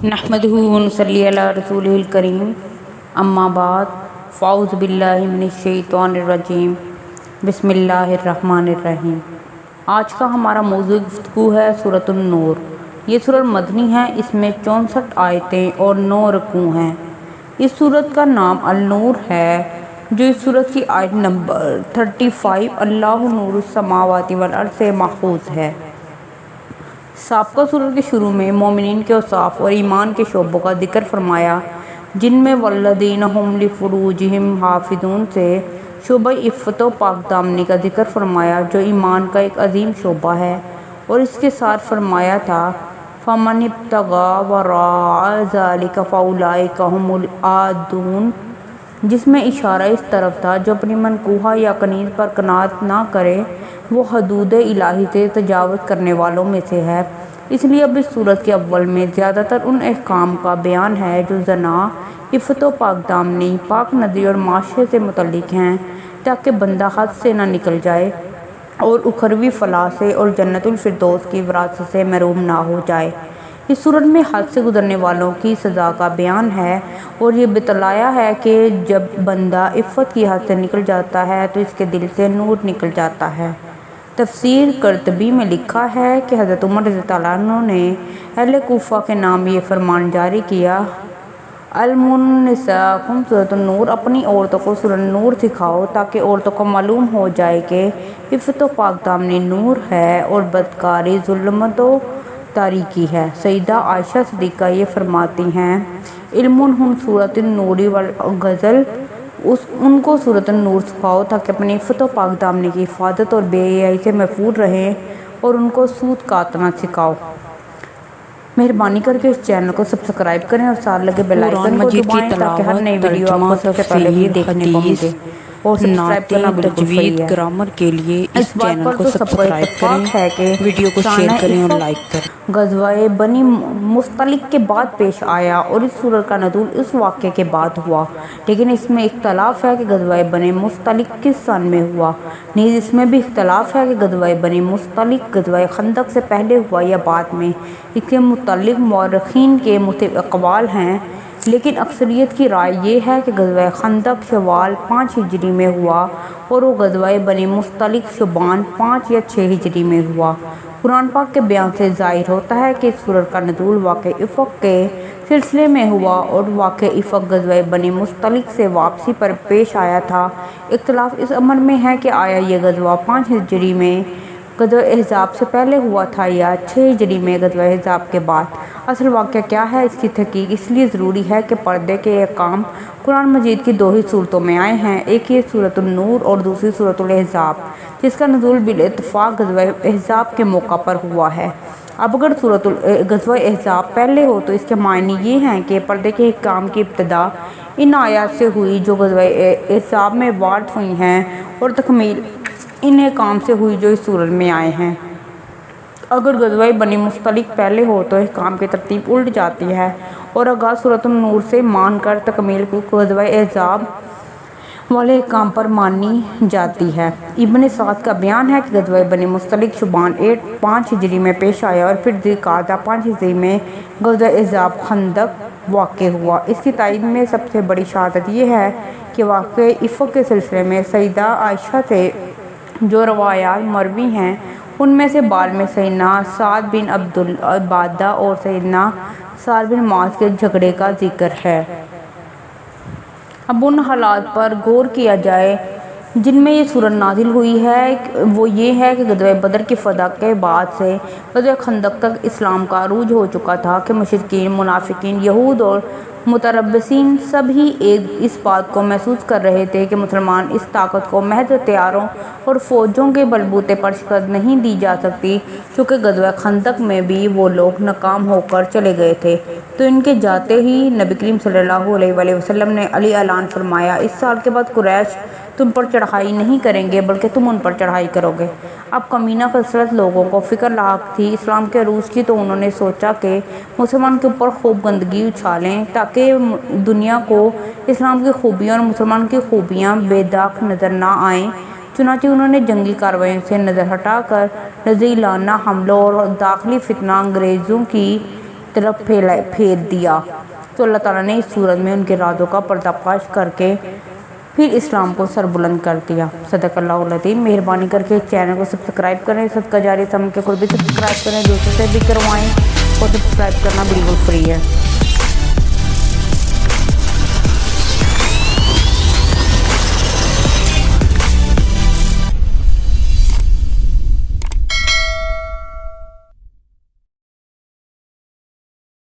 نحمدہ ونصلی علی رسولہ الکریم اما بعد فاعوذ باللہ من الشیطان الرجیم بسم اللہ الرحمن الرحیم۔ آج کا ہمارا موضوع گفتگو ہے سورۃ النور۔ یہ سورۃ مدنی ہے، اس میں 64 آیتیں اور 9 رکوع ہیں۔ اس سورۃ کا نام النور ہے، جو اس سورۃ کی آیت نمبر 35 اللہ نور السماوات والارض سے ماخوذ ہے۔ سابقہ سورۃ کے شروع میں مومنین کے اوصاف اور ایمان کے شعبوں کا ذکر فرمایا، جن میں والذین ھم لفروجہم حافظون سے شعبہ عفت و پاک دامنی کا ذکر فرمایا، جو ایمان کا ایک عظیم شعبہ ہے، اور اس کے ساتھ فرمایا تھا فمن ابتغی وراء ذلک فاولئک ھم العادون، جس میں اشارہ اس طرف تھا جو اپنی منکوحہ یا کنیز پر قناعت نہ کرے وہ حدود الہی سے تجاوز کرنے والوں میں سے ہے۔ اس لیے اب اس سورت کے اول میں زیادہ تر ان احکام کا بیان ہے جو زنا، عفت و پاک دامنی، پاک نظری اور معاشرے سے متعلق ہیں، تاکہ بندہ حد سے نہ نکل جائے اور اخروی فلاح سے اور جنت الفردوس کی وراثت سے محروم نہ ہو جائے۔ اس سورت میں حد سے گزرنے والوں کی سزا کا بیان ہے، اور یہ بتلایا ہے کہ جب بندہ عفت کی حد سے نکل جاتا ہے تو اس کے دل سے نور نکل جاتا ہے۔ تفسیر قرطبی میں لکھا ہے کہ حضرت عمر رضی اللہ عنہ نے اہل کوفہ کے نام یہ فرمان جاری کیا، علموا نساءکم سورۃ النور، اپنی عورتوں کو سورۃ نور سکھاؤ تاکہ عورتوں کو معلوم ہو جائے کہ عفت و پاک دامنی نور ہے اور بدکاری ظلمت و تاریکی ہے۔ سیدہ عائشہ صدیقہ یہ فرماتی ہیں، علمہم سورۃ النور والغزل، ان کو سورۃ النور سکھاؤ تاکہ اپنی عفت و پاک دامنی کی حفاظت اور بے حیائی سے محفوظ رہیں، اور ان کو سود کاٹنا سکھاؤ۔ مہربانی کر کے اس چینل کو سبسکرائب کریں اور ساتھ لگے بیل آئیکن کو دبائیں تاکہ ہر نئی ویڈیو آپ کو سب سے پہلے بھی دیکھنے کو ملے، اور سبسکرائب کرنا بالکل فری ہے۔ گرامر کے لیے اس بات پر تو سب کو اتفاق ہے کہ ویڈیو کو شیئر کریں اور لائک کریں۔ غزوہ بنی مصطلق کے بعد پیش آیا اور اس سورت کا نزول اس واقعے کے بعد ہوا، لیکن اس میں اختلاف ہے کہ غزوہ بنی مصطلق کس سن میں ہوا۔ نیز اس میں بھی اختلاف ہے کہ غزوہ بنی مصطلق غزوہ خندق سے پہلے ہوا یا بعد میں۔ اس کے متعلق مورخین کے مختلف اقوال ہیں، لیکن اکثریت کی رائے یہ ہے کہ غزوہ خندق شوال 5 ہجری میں ہوا اور وہ غزوہ بنی مصطلق شعبان 5 یا 6 ہجری میں ہوا۔ قرآن پاک کے بیان سے ظاہر ہوتا ہے کہ اس سورت کا نزول واقع افق کے سلسلے میں ہوا اور واقع افق غزوہ بنی مصطلق سے واپسی پر پیش آیا تھا۔ اختلاف اس امر میں ہے کہ آیا یہ غزوہ 5 ہجری میں غزوہ احزاب سے پہلے ہوا تھا یا 6 ہجری میں غزوہ احزاب کے بعد۔ اصل واقعہ کیا ہے، اس کی تحقیق اس لیے ضروری ہے کہ پردے کے احکام قرآن مجید کی 2 ہی صورتوں میں آئے ہیں، ایک یہ سورۃ النور اور دوسری سورۃ الاحزاب، جس کا نزول بالاتفاق غزوہ احزاب کے موقع پر ہوا ہے۔ اب اگر غزوہ احزاب پہلے ہو تو اس کے معنی یہ ہیں کہ پردے کے احکام کی ابتدا ان آیات سے ہوئی جو غزوہ احزاب میں وارد ہوئی ہیں، اور تکمیل ان احکام سے ہوئی جو اس سورت میں آئے ہیں۔ اگر غزوہ بنی مصطلق پہلے ہو تو احکام کی ترتیب الٹ جاتی ہے اور آغاز سورۃ النور سے مان کر تکمیل کو غزوہ احزاب والے احکام پر مانی جاتی ہے۔ ابن سعد کا بیان ہے کہ غزوہ بنی مصطلق شعبان 5 ہجری میں پیش آیا اور پھر ذی القعدہ 5 ہجری میں غزوہ احزاب خندق واقع ہوا۔ اس کی تائید میں سب سے بڑی شہادت یہ ہے کہ واقع افق کے سلسلے میں سیدہ عائشہ سے جو روایات مروی ہیں ان میں سے بعد میں سیدنا سعد بن عبادہ اور سیدنا سعد بن معاذ کے جھگڑے کا ذکر ہے۔ اب ان حالات پر غور کیا جائے جن میں یہ سورت نازل ہوئی ہے، وہ یہ ہے کہ غزوہ بدر کی فتح کے بعد سے غزوہ خندق تک اسلام کا عروج ہو چکا تھا کہ مشرکین، منافقین، یہود اور متربصین سب ہی اس بات کو محسوس کر رہے تھے کہ مسلمان اس طاقت کو محض ہتھیاروں اور فوجوں کے بلبوتے پر شکست نہیں دی جا سکتی، چونکہ غزوہ خندق میں بھی وہ لوگ ناکام ہو کر چلے گئے تھے۔ تو ان کے جاتے ہی نبی کریم صلی اللہ علیہ وآلہ وسلم نے علی اعلان فرمایا، اس سال کے بعد قریش تم پر چڑھائی نہیں کریں گے بلکہ تم ان پر چڑھائی کرو گے۔ اب کمینہ کثرت لوگوں کو فکر لاحق تھی اسلام کے عروج کی، تو انہوں نے سوچا کہ مسلمان کے اوپر خوب گندگی اچھالیں تاکہ دنیا کو اسلام کی خوبیاں اور مسلمان کی خوبیاں بے داغ نظر نہ آئیں۔ چنانچہ انہوں نے جنگی کارروائیوں سے نظر ہٹا کر رضیلانہ حملوں اور داخلی فتنہ انگیزیوں کی طرف پھیر دیا۔ تو اللہ تعالیٰ نے اس صورت میں ان کے رازوں کا پردہ فاش کر کے پھر اسلام کو سربلند کر دیا۔ صدق اللہ العظیم۔ مہربانی کر کے چینل کو سبسکرائب کریں، صدقہ جاریہ سمجھ کے خود بھی سبسکرائب کریں، دوستوں سے بھی کروائیں، اور سبسکرائب کرنا بالکل فری ہے۔